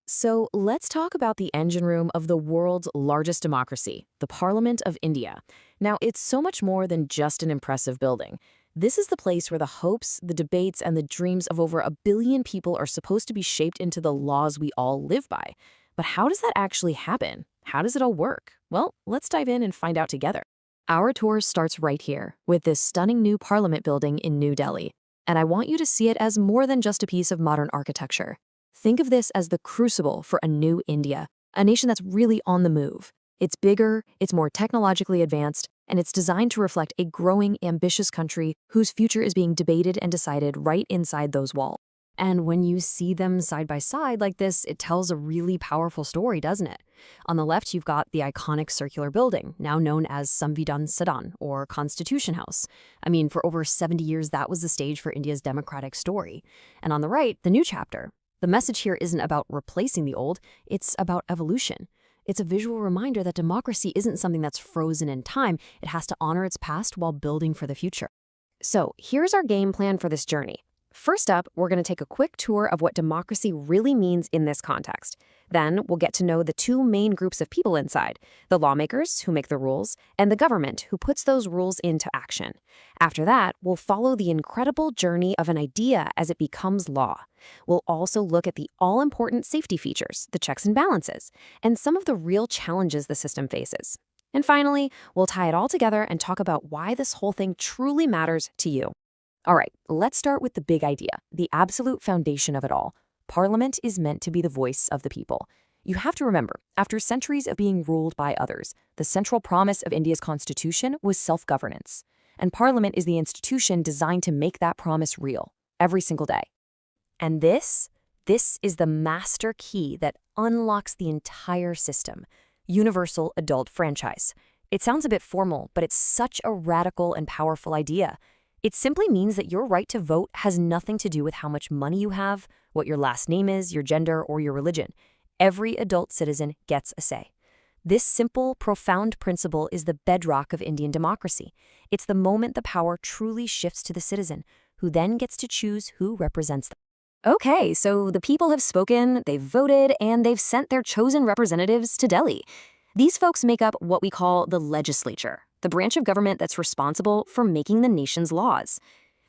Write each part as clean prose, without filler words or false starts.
So let's talk about the engine room of the world's largest democracy, the Parliament of India. Now, it's so much more than just an impressive building. This is the place where the hopes, the debates, and the dreams of over 1 billion people are supposed to be shaped into the laws we all live by. But how does that actually happen? How does it all work? Well, let's dive in and find out together. Our tour starts right here, with this stunning new Parliament building in New Delhi. And I want you to see it as more than just a piece of modern architecture. Think of this as the crucible for a new India, a nation that's really on the move. It's bigger, it's more technologically advanced, and it's designed to reflect a growing, ambitious country whose future is being debated and decided right inside those walls. And when you see them side by side like this, it tells a really powerful story, doesn't it? On the left, you've got the iconic circular building, now known as Samvidhan Sadan, or Constitution House. I mean, for over 70 years, that was the stage for India's democratic story. And on the right, the new chapter. The message here isn't about replacing the old, it's about evolution. It's a visual reminder that democracy isn't something that's frozen in time, it has to honor its past while building for the future. So here's our game plan for this journey. First up, we're going to take a quick tour of what democracy really means in this context. Then we'll get to know the two main groups of people inside, the lawmakers who make the rules and the government who puts those rules into action. After that, we'll follow the incredible journey of an idea as it becomes law. We'll also look at the all-important safety features, the checks and balances, and some of the real challenges the system faces. And finally, we'll tie it all together and talk about why this whole thing truly matters to you. All right, let's start with the big idea, the absolute foundation of it all. Parliament is meant to be the voice of the people. You have to remember, after centuries of being ruled by others, the central promise of India's constitution was self-governance. And Parliament is the institution designed to make that promise real, every single day. And this is the master key that unlocks the entire system, universal adult franchise. It sounds a bit formal, but it's such a radical and powerful idea. It simply means that your right to vote has nothing to do with how much money you have, what your last name is, your gender, or your religion. Every adult citizen gets a say. This simple, profound principle is the bedrock of Indian democracy. It's the moment the power truly shifts to the citizen, who then gets to choose who represents them. Okay, so the people have spoken, they've voted, and they've sent their chosen representatives to Delhi. These folks make up what we call the legislature, the branch of government that's responsible for making the nation's laws.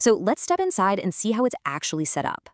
So let's step inside and see how it's actually set up.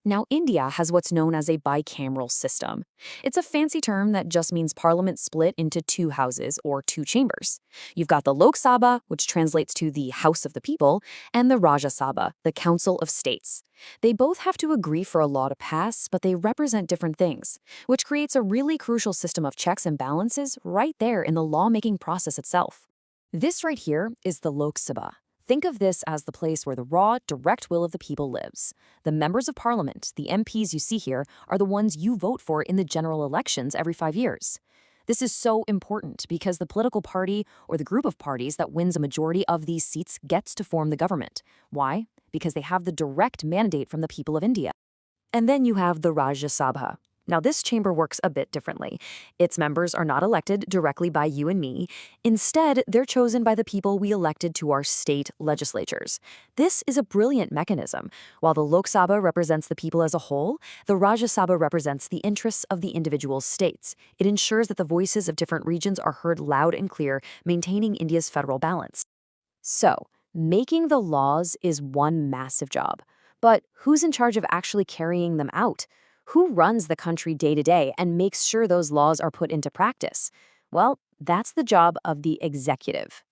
Now, India has what's known as a bicameral system. It's a fancy term that just means parliament split into two houses or two chambers. You've got the Lok Sabha, which translates to the House of the People, and the Rajya Sabha, the Council of States. They both have to agree for a law to pass, but they represent different things, which creates a really crucial system of checks and balances right there in the lawmaking process itself. This right here is the Lok Sabha. Think of this as the place where the raw, direct will of the people lives. The members of parliament, the MPs you see here, are the ones you vote for in the general elections every 5 years. This is so important because the political party or the group of parties that wins a majority of these seats gets to form the government. Why? Because they have the direct mandate from the people of India. And then you have the Rajya Sabha. Now, this chamber works a bit differently. Its members are not elected directly by you and me. Instead, they're chosen by the people we elected to our state legislatures. This is a brilliant mechanism. While the Lok Sabha represents the people as a whole, the Rajya Sabha represents the interests of the individual states. It ensures that the voices of different regions are heard loud and clear, maintaining India's federal balance. So, making the laws is one massive job. But who's in charge of actually carrying them out? Who runs the country day to day and makes sure those laws are put into practice? Well, that's the job of the executive.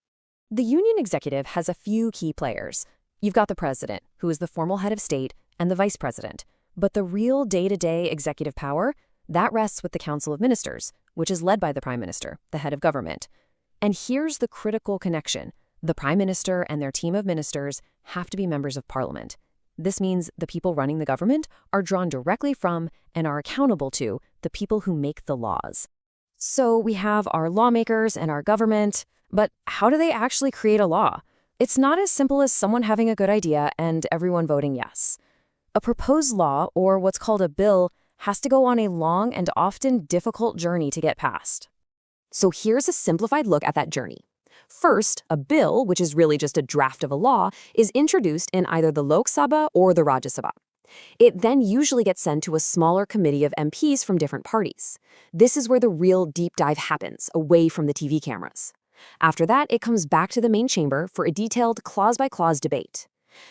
The union executive has a few key players. You've got the president, who is the formal head of state, and the vice president. But the real day-to-day executive power, that rests with the Council of Ministers, which is led by the Prime Minister, the head of government. And here's the critical connection. The Prime Minister and their team of ministers have to be members of Parliament. This means the people running the government are drawn directly from and are accountable to the people who make the laws. So we have our lawmakers and our government, but how do they actually create a law? It's not as simple as someone having a good idea and everyone voting yes. A proposed law, or what's called a bill, has to go on a long and often difficult journey to get passed. So here's a simplified look at that journey. First, a bill, which is really just a draft of a law, is introduced in either the Lok Sabha or the Rajya Sabha. It then usually gets sent to a smaller committee of MPs from different parties. This is where the real deep dive happens, away from the TV cameras. After that, it comes back to the main chamber for a detailed clause-by-clause debate.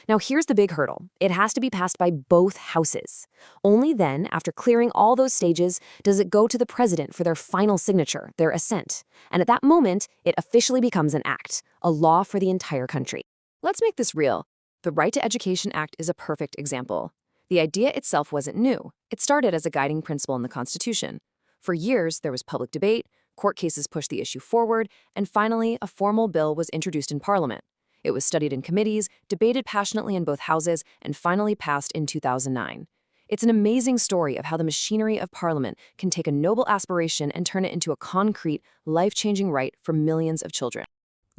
Now here's the big hurdle. It has to be passed by both houses. Only then, after clearing all those stages, does it go to the president for their final signature, their assent. And at that moment, it officially becomes an act, a law for the entire country. Let's make this real. The Right to Education Act is a perfect example. The idea itself wasn't new. It started as a guiding principle in the Constitution. For years, there was public debate, court cases pushed the issue forward, and finally, a formal bill was introduced in Parliament. It was studied in committees, debated passionately in both houses, and finally passed in 2009. It's an amazing story of how the machinery of Parliament can take a noble aspiration and turn it into a concrete, life-changing right for millions of children.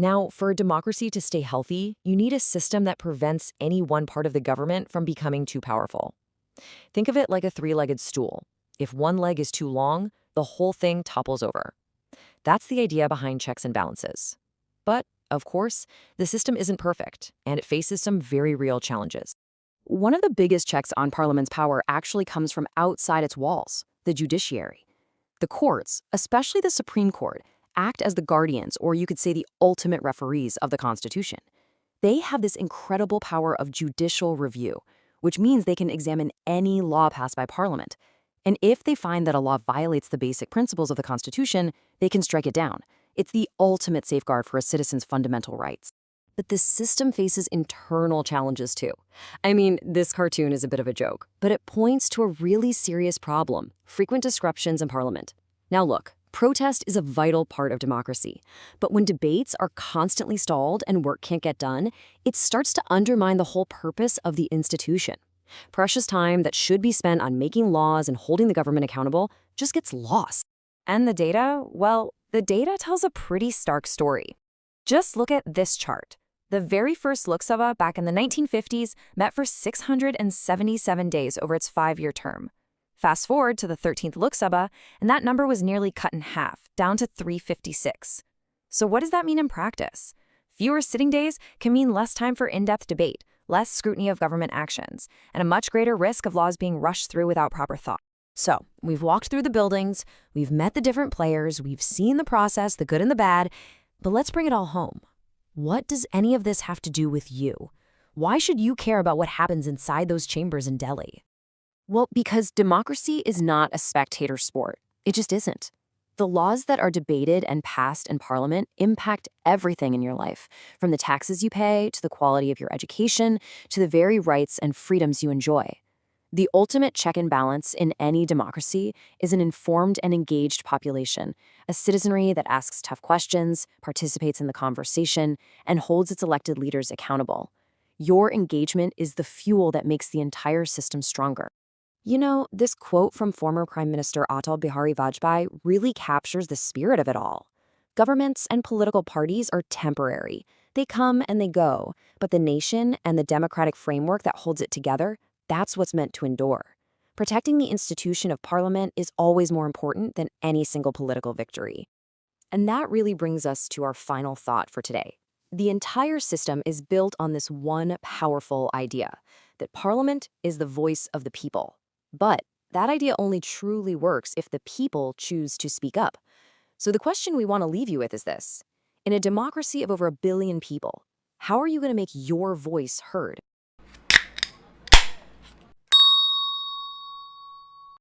Now, for a democracy to stay healthy, you need a system that prevents any one part of the government from becoming too powerful. Think of it like a three-legged stool. If one leg is too long, the whole thing topples over. That's the idea behind checks and balances. But, of course, the system isn't perfect, and it faces some very real challenges. One of the biggest checks on Parliament's power actually comes from outside its walls, the judiciary. The courts, especially the Supreme Court, act as the guardians, or you could say the ultimate referees of the Constitution. They have this incredible power of judicial review, which means they can examine any law passed by Parliament. And if they find that a law violates the basic principles of the Constitution, they can strike it down. It's the ultimate safeguard for a citizen's fundamental rights. But this system faces internal challenges too. I mean, this cartoon is a bit of a joke, but it points to a really serious problem: frequent disruptions in Parliament. Now look, protest is a vital part of democracy, but when debates are constantly stalled and work can't get done, it starts to undermine the whole purpose of the institution. Precious time that should be spent on making laws and holding the government accountable just gets lost. And the data? Well, the data tells a pretty stark story. Just look at this chart. The very first Lok Sabha back in the 1950s met for 677 days over its 5-year term. Fast forward to the 13th Lok Sabha, and that number was nearly cut in half, down to 356. So what does that mean in practice? Fewer sitting days can mean less time for in-depth debate, less scrutiny of government actions, and a much greater risk of laws being rushed through without proper thought. So, we've walked through the buildings, we've met the different players, we've seen the process, the good and the bad, but let's bring it all home. What does any of this have to do with you? Why should you care about what happens inside those chambers in Delhi? Well, because democracy is not a spectator sport. It just isn't. The laws that are debated and passed in Parliament impact everything in your life, from the taxes you pay, to the quality of your education, to the very rights and freedoms you enjoy. The ultimate check and balance in any democracy is an informed and engaged population, a citizenry that asks tough questions, participates in the conversation, and holds its elected leaders accountable. Your engagement is the fuel that makes the entire system stronger. You know, this quote from former Prime Minister Atal Bihari Vajpayee really captures the spirit of it all. Governments and political parties are temporary. They come and they go, but the nation and the democratic framework that holds it together, that's what's meant to endure. Protecting the institution of Parliament is always more important than any single political victory. And that really brings us to our final thought for today. The entire system is built on this one powerful idea, that Parliament is the voice of the people. But that idea only truly works if the people choose to speak up. So the question we want to leave you with is this: in a democracy of over 1 billion people, how are you going to make your voice heard?